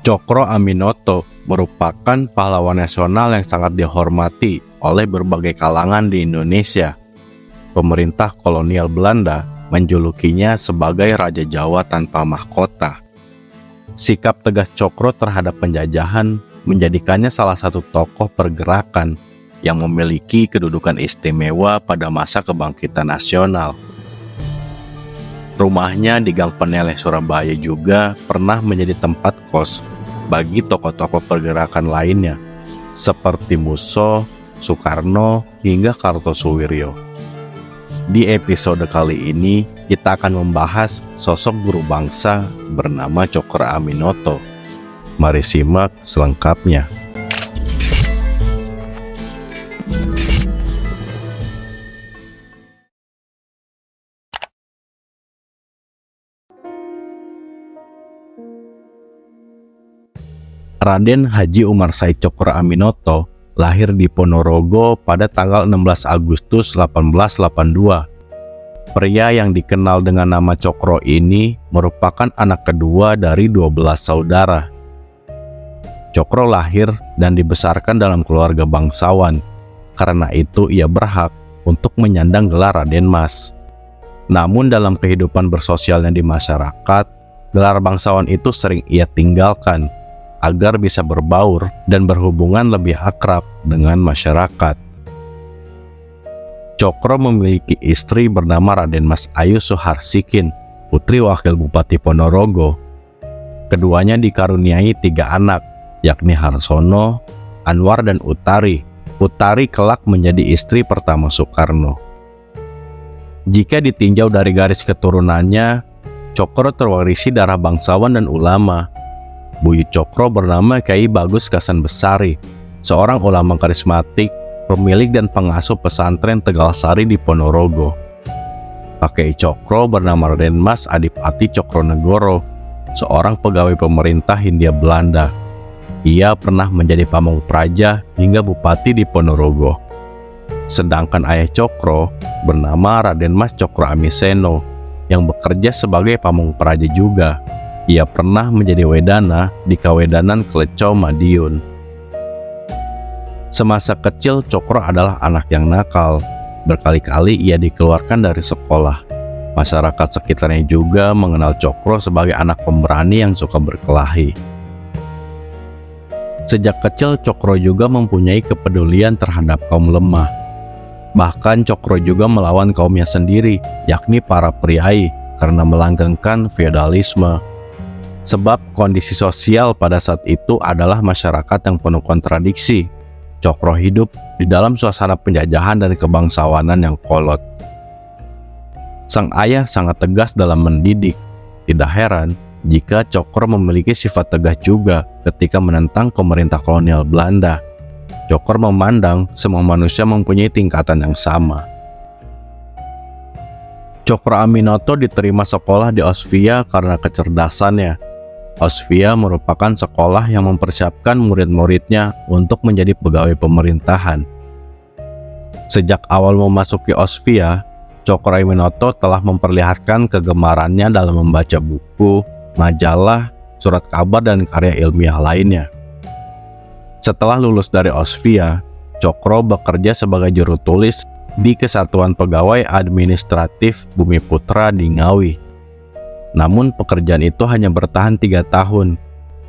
Cokro Aminoto merupakan pahlawan nasional yang sangat dihormati oleh berbagai kalangan di Indonesia. Pemerintah kolonial Belanda menjulukinya sebagai Raja Jawa tanpa mahkota. Sikap tegas Cokro terhadap penjajahan menjadikannya salah satu tokoh pergerakan yang memiliki kedudukan istimewa pada masa kebangkitan nasional. Rumahnya di Gang Peneleh, Surabaya juga pernah menjadi tempat kos bagi tokoh-tokoh pergerakan lainnya, seperti Musso, Soekarno, hingga Kartosuwiryo. Di episode kali ini, kita akan membahas sosok guru bangsa bernama Cokro Aminoto. Mari simak selengkapnya. Raden Haji Umar Said Cokro Aminoto lahir di Ponorogo pada tanggal 16 Agustus 1882. Pria yang dikenal dengan nama Cokro ini merupakan anak kedua dari 12 saudara. Cokro lahir dan dibesarkan dalam keluarga bangsawan. Karena itu ia berhak untuk menyandang gelar Raden Mas. Namun dalam kehidupan bersosialnya di masyarakat, gelar bangsawan itu sering ia tinggalkan agar bisa berbaur dan berhubungan lebih akrab dengan masyarakat. Cokro memiliki istri bernama Raden Mas Ayu Suharsikin, putri Wakil Bupati Ponorogo. Keduanya dikaruniai 3 anak, yakni Harsono, Anwar, dan Utari. Utari kelak menjadi istri pertama Soekarno. Jika ditinjau dari garis keturunannya, Cokro terwarisi darah bangsawan dan ulama. Buyut Cokro bernama Kyai Bagus Kasan Besari, seorang ulama karismatik, pemilik dan pengasuh pesantren Tegalsari di Ponorogo. Kakek Cokro bernama Raden Mas Adipati Cokronegoro, seorang pegawai pemerintah Hindia Belanda. Ia pernah menjadi pamong praja hingga bupati di Ponorogo. Sedangkan ayah Cokro bernama Raden Mas Cokro Amiseno, yang bekerja sebagai pamong praja juga. Ia pernah menjadi wedana di Kawedanan Klecau, Madiun. Semasa kecil, Cokro adalah anak yang nakal. Berkali-kali ia dikeluarkan dari sekolah. Masyarakat sekitarnya juga mengenal Cokro sebagai anak pemberani yang suka berkelahi. Sejak kecil, Cokro juga mempunyai kepedulian terhadap kaum lemah. Bahkan Cokro juga melawan kaumnya sendiri, yakni para priai, karena melanggengkan feodalisme. Sebab kondisi sosial pada saat itu adalah masyarakat yang penuh kontradiksi. Cokro hidup di dalam suasana penjajahan dan kebangsawanan yang kolot. Sang ayah sangat tegas dalam mendidik. Tidak heran jika Cokro memiliki sifat tegas juga ketika menentang pemerintah kolonial Belanda. Cokro memandang semua manusia mempunyai tingkatan yang sama. Cokro Aminoto diterima sekolah di Osvia karena kecerdasannya. Osvia merupakan sekolah yang mempersiapkan murid-muridnya untuk menjadi pegawai pemerintahan. Sejak awal memasuki Osvia, Cokro Aminoto telah memperlihatkan kegemarannya dalam membaca buku, majalah, surat kabar, dan karya ilmiah lainnya. Setelah lulus dari Osvia, Cokro bekerja sebagai juru tulis di Kesatuan Pegawai Administratif Bumiputra di Ngawi. Namun pekerjaan itu hanya bertahan 3 tahun.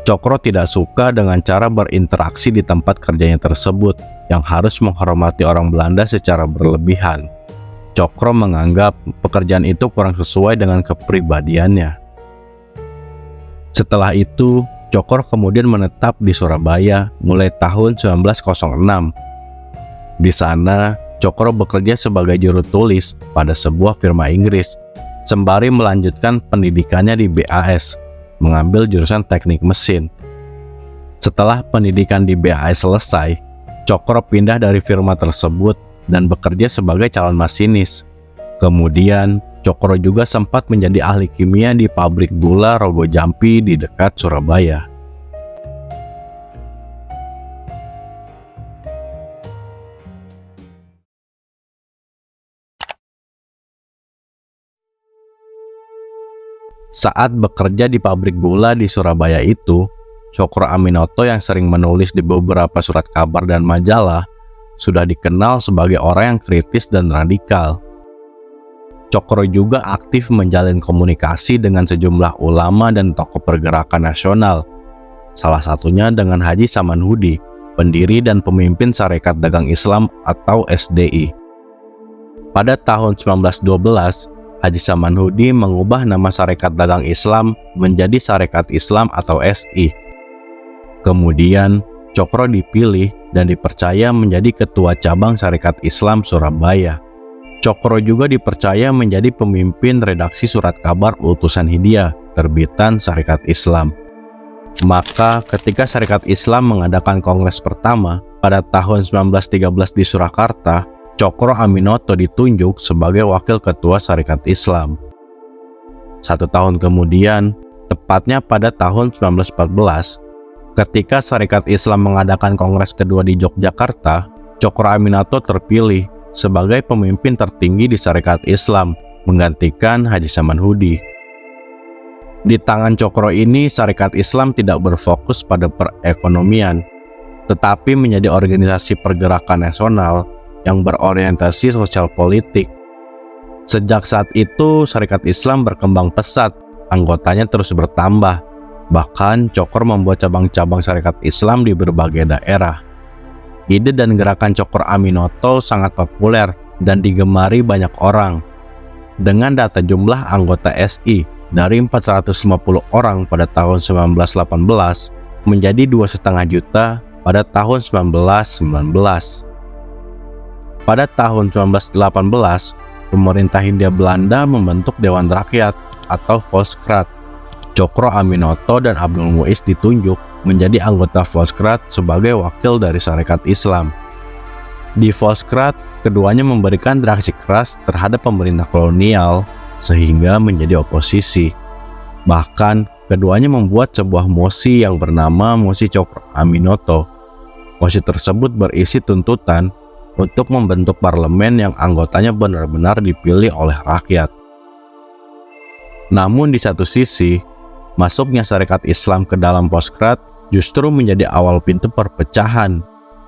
Cokro tidak suka dengan cara berinteraksi di tempat kerjanya tersebut yang harus menghormati orang Belanda secara berlebihan. Cokro menganggap pekerjaan itu kurang sesuai dengan kepribadiannya. Setelah itu, Cokro kemudian menetap di Surabaya mulai tahun 1906. Di sana, Cokro bekerja sebagai juru tulis pada sebuah firma Inggris, sembari melanjutkan pendidikannya di BAS, mengambil jurusan teknik mesin. Setelah pendidikan di BAS selesai, Cokro pindah dari firma tersebut dan bekerja sebagai calon masinis. Kemudian, Cokro juga sempat menjadi ahli kimia di pabrik gula Rogo Jampi di dekat Surabaya. Saat bekerja di pabrik gula di Surabaya itu, Cokro Aminoto yang sering menulis di beberapa surat kabar dan majalah sudah dikenal sebagai orang yang kritis dan radikal. Cokro juga aktif menjalin komunikasi dengan sejumlah ulama dan tokoh pergerakan nasional, salah satunya dengan Haji Samanhudi, pendiri dan pemimpin Sarekat Dagang Islam atau SDI. Pada tahun 1912, Haji Samanhudi mengubah nama Sarekat Dagang Islam menjadi Sarekat Islam atau SI. Kemudian, Cokro dipilih dan dipercaya menjadi Ketua Cabang Sarekat Islam Surabaya. Cokro juga dipercaya menjadi pemimpin redaksi surat kabar Utusan Hindia, terbitan Sarekat Islam. Maka ketika Sarekat Islam mengadakan kongres pertama pada tahun 1913 di Surakarta, Cokro Aminoto ditunjuk sebagai wakil ketua Sarekat Islam. 1 tahun kemudian, tepatnya pada tahun 1914, ketika Sarekat Islam mengadakan kongres kedua di Yogyakarta, Cokro Aminoto terpilih sebagai pemimpin tertinggi di Sarekat Islam, menggantikan Haji Samanhudi. Di tangan Cokro ini, Sarekat Islam tidak berfokus pada perekonomian, tetapi menjadi organisasi pergerakan nasional yang berorientasi sosial politik. Sejak saat itu, Sarekat Islam berkembang pesat, anggotanya terus bertambah. Bahkan, Cokro membuat cabang-cabang Sarekat Islam di berbagai daerah. Ide dan gerakan Cokro Aminoto sangat populer dan digemari banyak orang. Dengan data jumlah anggota SI dari 450 orang pada tahun 1918 menjadi 2,5 juta pada tahun 1919. Pada tahun 1918, pemerintah Hindia Belanda membentuk Dewan Rakyat atau Volksraad. Cokro Aminoto dan Abdul Muiz ditunjuk menjadi anggota Volksraad sebagai wakil dari Sarekat Islam. Di Volksraad, keduanya memberikan reaksi keras terhadap pemerintah kolonial sehingga menjadi oposisi. Bahkan, keduanya membuat sebuah mosi yang bernama Mosi Cokro Aminoto. Mosi tersebut berisi tuntutan untuk membentuk parlemen yang anggotanya benar-benar dipilih oleh rakyat. Namun di satu sisi, masuknya Sarekat Islam ke dalam Volksraad justru menjadi awal pintu perpecahan.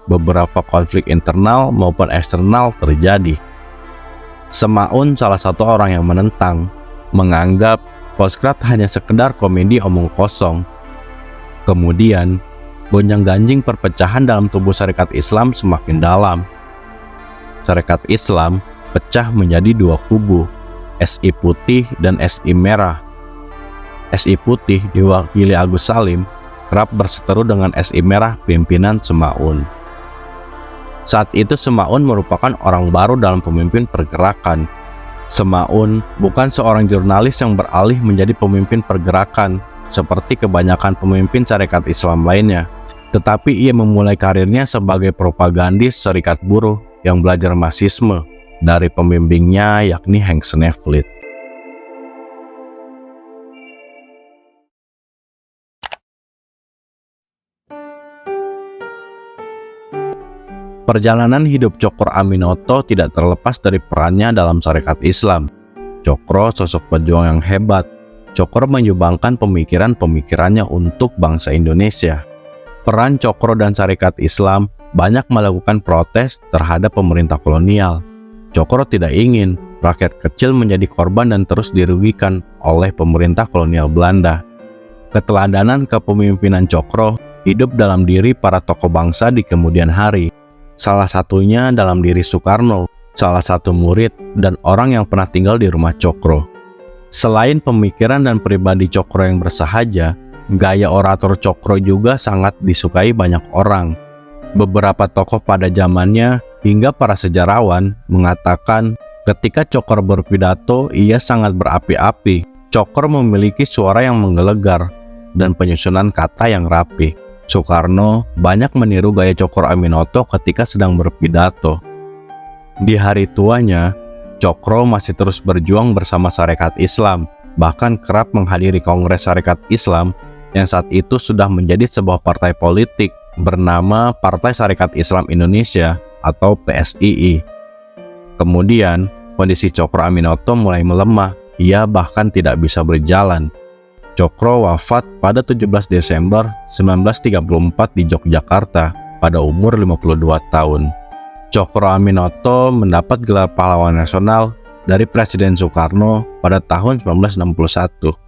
Beberapa konflik internal maupun eksternal terjadi. Semaun, salah satu orang yang menentang, menganggap Volksraad hanya sekedar komedi omong kosong. Kemudian, gonjang-ganjing perpecahan dalam tubuh Sarekat Islam semakin dalam. Sarekat Islam pecah menjadi 2 kubu, SI Putih dan SI Merah. SI Putih diwakili Agus Salim kerap berseteru dengan SI Merah pimpinan Semaun. Saat itu Semaun merupakan orang baru dalam pemimpin pergerakan. Semaun bukan seorang jurnalis yang beralih menjadi pemimpin pergerakan seperti kebanyakan pemimpin Sarekat Islam lainnya, tetapi ia memulai karirnya sebagai propagandis serikat buruh yang belajar Marxisme dari pembimbingnya yakni Henk Sneevliet. Perjalanan hidup Cokro Aminoto tidak terlepas dari perannya dalam Sarekat Islam. Cokro sosok pejuang yang hebat. Cokro menyumbangkan pemikiran-pemikirannya untuk bangsa Indonesia. Peran Cokro dan Sarekat Islam banyak melakukan protes terhadap pemerintah kolonial. Cokro tidak ingin rakyat kecil menjadi korban dan terus dirugikan oleh pemerintah kolonial Belanda. Keteladanan kepemimpinan Cokro hidup dalam diri para tokoh bangsa di kemudian hari. Salah satunya dalam diri Soekarno, salah satu murid dan orang yang pernah tinggal di rumah Cokro. Selain pemikiran dan pribadi Cokro yang bersahaja, gaya orator Cokro juga sangat disukai banyak orang. Beberapa tokoh pada zamannya hingga para sejarawan mengatakan ketika Cokro berpidato ia sangat berapi-api. Cokro memiliki suara yang menggelegar dan penyusunan kata yang rapi. Soekarno banyak meniru gaya Cokro Aminoto ketika sedang berpidato. Di hari tuanya, Cokro masih terus berjuang bersama Sarekat Islam, bahkan kerap menghadiri Kongres Sarekat Islam yang saat itu sudah menjadi sebuah partai politik bernama Partai Sarekat Islam Indonesia atau PSII. Kemudian, kondisi Cokro Aminoto mulai melemah, ia bahkan tidak bisa berjalan. Cokro wafat pada 17 Desember 1934 di Yogyakarta pada umur 52 tahun. Cokro Aminoto mendapat gelar pahlawan nasional dari Presiden Soekarno pada tahun 1961.